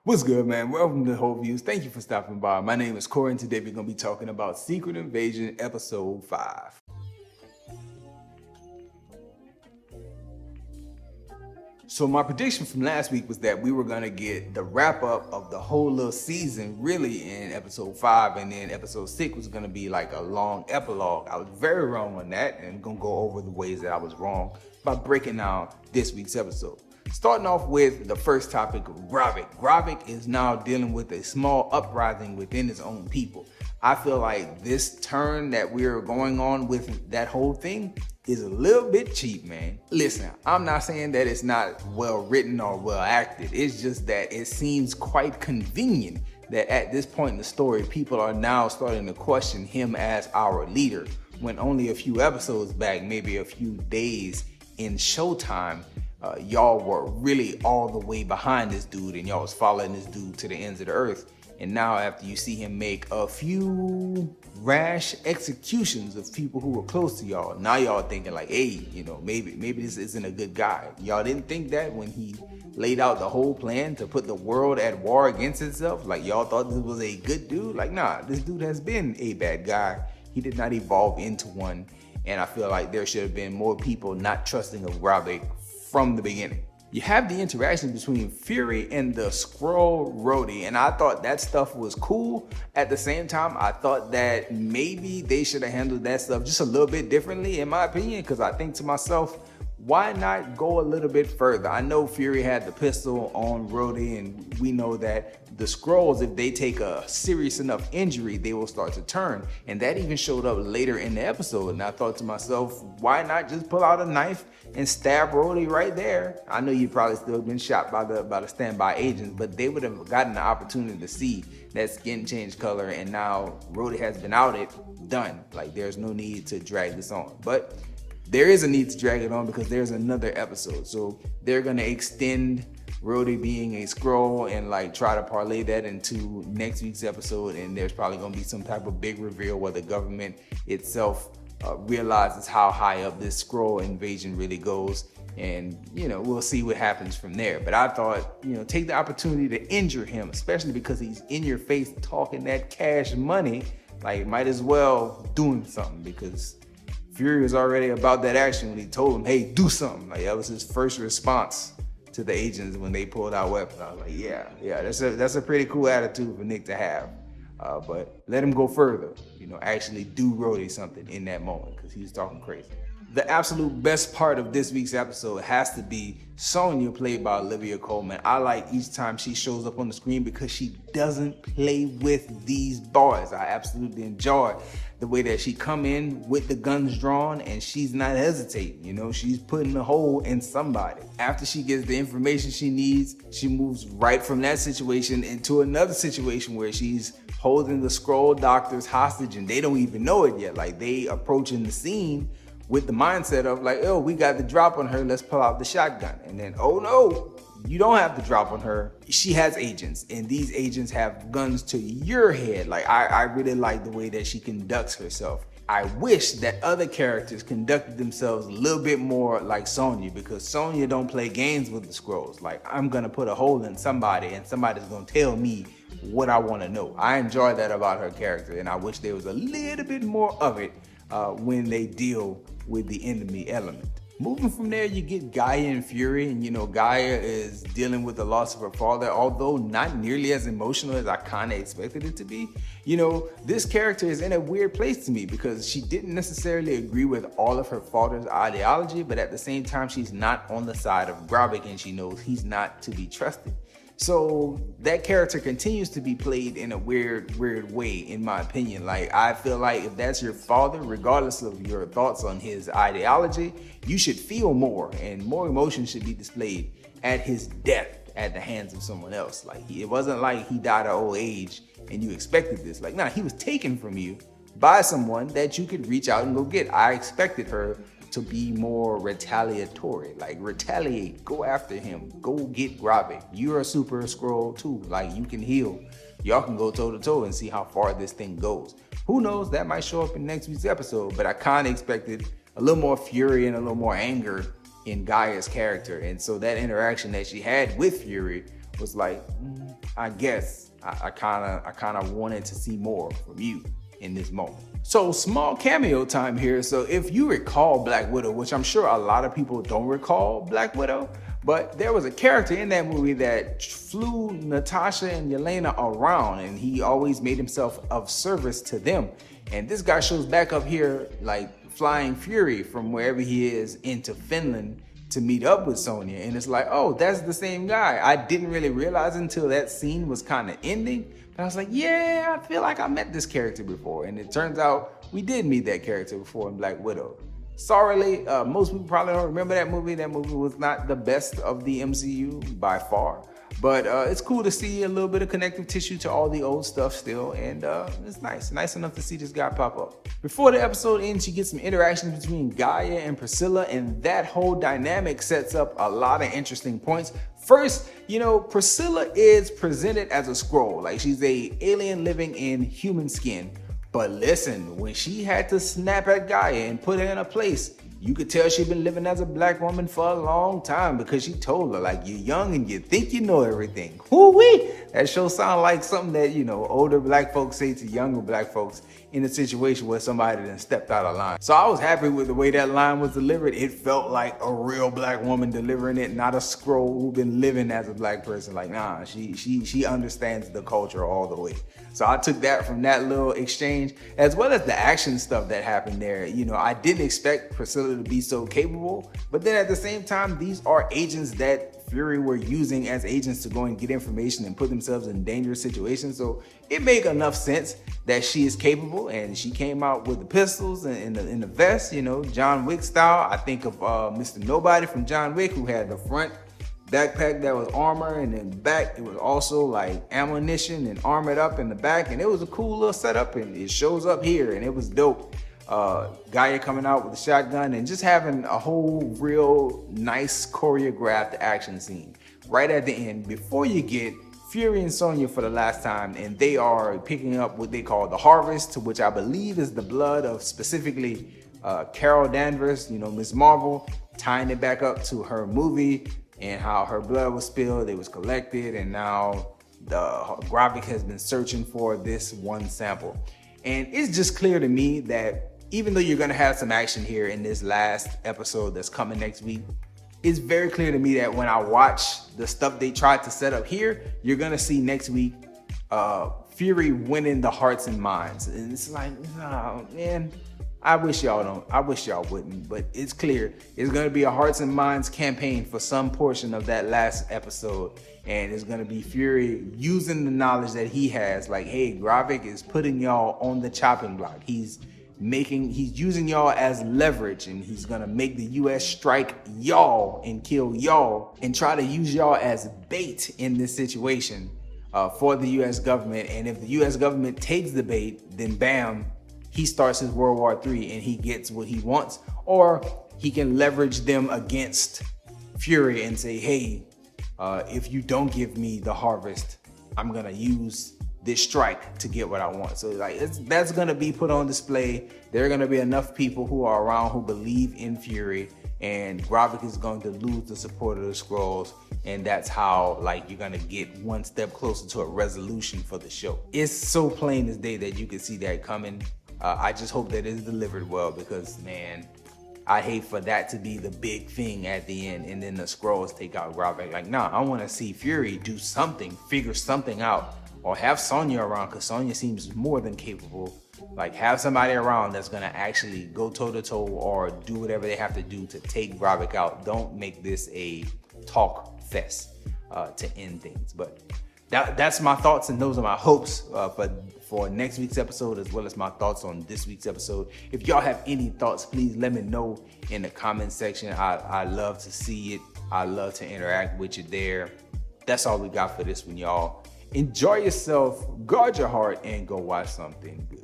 What's good, man? Welcome to Whole Views. Thank you for stopping by. My name is Corey, and today we're going to be talking about Secret Invasion Episode 5. So my prediction from last week was that we were going to get the wrap-up of the whole little season really in Episode 5, and then Episode 6 was going to be like a long epilogue. I was very wrong on that, and I'm going to go over the ways that I was wrong by breaking down this week's episode. Starting off with the first topic, Gravik. Gravik is now dealing with a small uprising within his own people. I feel like this turn that we're going on with that whole thing is a little bit cheap, man. Listen, I'm not saying that it's not well written or well acted. It's just that it seems quite convenient that at this point in the story, people are now starting to question him as our leader, when only a few episodes back, maybe a few days in Showtime, y'all were really all the way behind this dude and y'all was following this dude to the ends of the earth. And now after you see him make a few rash executions of people who were close to y'all, now y'all thinking like, hey, maybe this isn't a good guy. Y'all didn't think that when he laid out the whole plan to put the world at war against itself? Like, y'all thought this was a good dude? Like, nah, this dude has been a bad guy. He did not evolve into one. And I feel like there should have been more people not trusting of Gravik from the beginning. You have the interaction between Fury and the Skrull Rhodey, and I thought that stuff was cool. At the same time, I thought that maybe they should have handled that stuff just a little bit differently, in my opinion, because I think to myself, why not go a little bit further? I know Fury had the pistol on Rhodey, and we know that the Skrulls, if they take a serious enough injury, they will start to turn. And that even showed up later in the episode. And I thought to myself, why not just pull out a knife and stab Rhodey right there? I know you'd probably still been shot by the standby agents, but they would have gotten the opportunity to see that skin change color, and now Rhodey has been outed, done. Like, there's no need to drag this on. But there is a need to drag it on because there's another episode. So they're gonna extend Rhodey being a Skrull and like try to parlay that into next week's episode, and there's probably gonna be some type of big reveal where the government itself realizes how high up this Skrull invasion really goes, and we'll see what happens from there. But I thought, take the opportunity to injure him, especially because he's in your face talking that cash money. Like, might as well doing something, because Fury was already about that action when he told him, hey, do something. Like, that was his first response to the agents when they pulled out weapons. I was like, yeah, that's a pretty cool attitude for Nick to have. But let him go further, actually do Rhodey something in that moment, because he was talking crazy. The absolute best part of this week's episode has to be Sonya, played by Olivia Colman. I like each time she shows up on the screen because she doesn't play with these boys. I absolutely enjoy the way that she come in with the guns drawn and she's not hesitating. She's putting a hole in somebody. After she gets the information she needs, she moves right from that situation into another situation where she's holding the Skrull doctors hostage and they don't even know it yet. Like, they approaching the scene with the mindset of like, oh, we got the drop on her, let's pull out the shotgun. And then, oh no, you don't have the drop on her. She has agents, and these agents have guns to your head. Like, I really like the way that she conducts herself. I wish that other characters conducted themselves a little bit more like Sonya, because Sonya don't play games with the Skrulls. Like, I'm gonna put a hole in somebody and somebody's gonna tell me what I wanna know. I enjoy that about her character, and I wish there was a little bit more of it when they deal with the enemy element. Moving from there, you get Gaia and Fury, and Gaia is dealing with the loss of her father, although not nearly as emotional as I kind of expected it to be. This character is in a weird place to me because she didn't necessarily agree with all of her father's ideology, but at the same time, she's not on the side of Gravik, and she knows he's not to be trusted. So that character continues to be played in a weird way, in my opinion. Like, I feel like if that's your father, regardless of your thoughts on his ideology, you should feel more, and more emotion should be displayed at his death at the hands of someone else. Like, it wasn't like he died of old age and you expected this. Like, nah, he was taken from you by someone that you could reach out and go get. I expected her to be more retaliatory, like retaliate, go after him, go get Gravik. You're a super Skrull too, like, you can heal. Y'all can go toe to toe and see how far this thing goes. Who knows, that might show up in next week's episode, but I kind of expected a little more fury and a little more anger in Gaia's character. And so that interaction that she had with Fury was like, I guess I kind of wanted to see more from you in this moment. So small cameo time here. So if you recall Black Widow, which I'm sure a lot of people don't recall Black Widow, but there was a character in that movie that flew Natasha and Yelena around, and he always made himself of service to them. And this guy shows back up here like flying Fury from wherever he is into Finland to meet up with Sonya. And it's like, oh, that's the same guy. I didn't really realize until that scene was kind of ending. But I was like, yeah, I feel like I met this character before. And it turns out we did meet that character before in Black Widow. Sorry, most people probably don't remember that movie. That movie was not the best of the MCU by far. But it's cool to see a little bit of connective tissue to all the old stuff still. And it's nice enough to see this guy pop up. Before the episode ends, you get some interactions between Gaia and Priscilla, and that whole dynamic sets up a lot of interesting points. First, Priscilla is presented as a Skrull, like she's a alien living in human skin. But listen, when she had to snap at Gaia and put her in a place, you could tell she'd been living as a Black woman for a long time, because she told her, like, you're young and you think you know everything. Woo-wee! That sure sounds like something that, older Black folks say to younger Black folks in a situation where somebody done stepped out of line. So I was happy with the way that line was delivered. It felt like a real Black woman delivering it, not a Skrull who's been living as a Black person. Like, nah, she understands the culture all the way. So I took that from that little exchange, as well as the action stuff that happened there. I didn't expect Priscilla to be so capable, but then at the same time, these are agents that Fury were using as agents to go and get information and put themselves in dangerous situations. So it made enough sense that she is capable, and she came out with the pistols and in the vest, John Wick style. I think of Mr. Nobody from John Wick, who had the front backpack that was armor, and then back it was also like ammunition and armored up in the back, and it was a cool little setup, and it shows up here, and it was dope. Gaia coming out with a shotgun and just having a whole real nice choreographed action scene right at the end before you get Fury and Sonya for the last time, and they are picking up what they call the harvest, which I believe is the blood of specifically Carol Danvers, Ms. Marvel, tying it back up to her movie and how her blood was spilled, it was collected, and now Gravik has been searching for this one sample. And it's just clear to me that even though you're gonna have some action here in this last episode that's coming next week, it's very clear to me that when I watch the stuff they tried to set up here, you're gonna see next week Fury winning the hearts and minds. And it's like, oh man, I wish y'all wouldn't, but it's clear it's gonna be a hearts and minds campaign for some portion of that last episode. And it's gonna be Fury using the knowledge that he has, like, hey, Gravik is putting y'all on the chopping block. He's using y'all as leverage, and he's gonna make the US strike y'all and kill y'all and try to use y'all as bait in this situation for the US government. And if the US government takes the bait, then bam, he starts his World War III and he gets what he wants. Or he can leverage them against Fury and say, hey, if you don't give me the harvest, I'm gonna use this strike to get what I want. So like that's gonna be put on display. There are gonna be enough people who are around who believe in Fury, and Gravik is going to lose the support of the Skrulls, and that's how like you're gonna get one step closer to a resolution for the show. It's so plain as day that you can see that coming. I just hope that it's delivered well, because man, I hate for that to be the big thing at the end and then the Skrulls take out Gravik. Like, nah, I want to see Fury do something, figure something out, or have Sonya around, because Sonya seems more than capable. Like, have somebody around that's gonna actually go toe to toe or do whatever they have to do to take Gravik out. Don't make this a talk fest to end things. But that's my thoughts, and those are my hopes for next week's episode, as well as my thoughts on this week's episode. If y'all have any thoughts, please let me know in the comment section. I love to see it. I love to interact with you there. That's all we got for this one, y'all. Enjoy yourself, guard your heart, and go watch something good.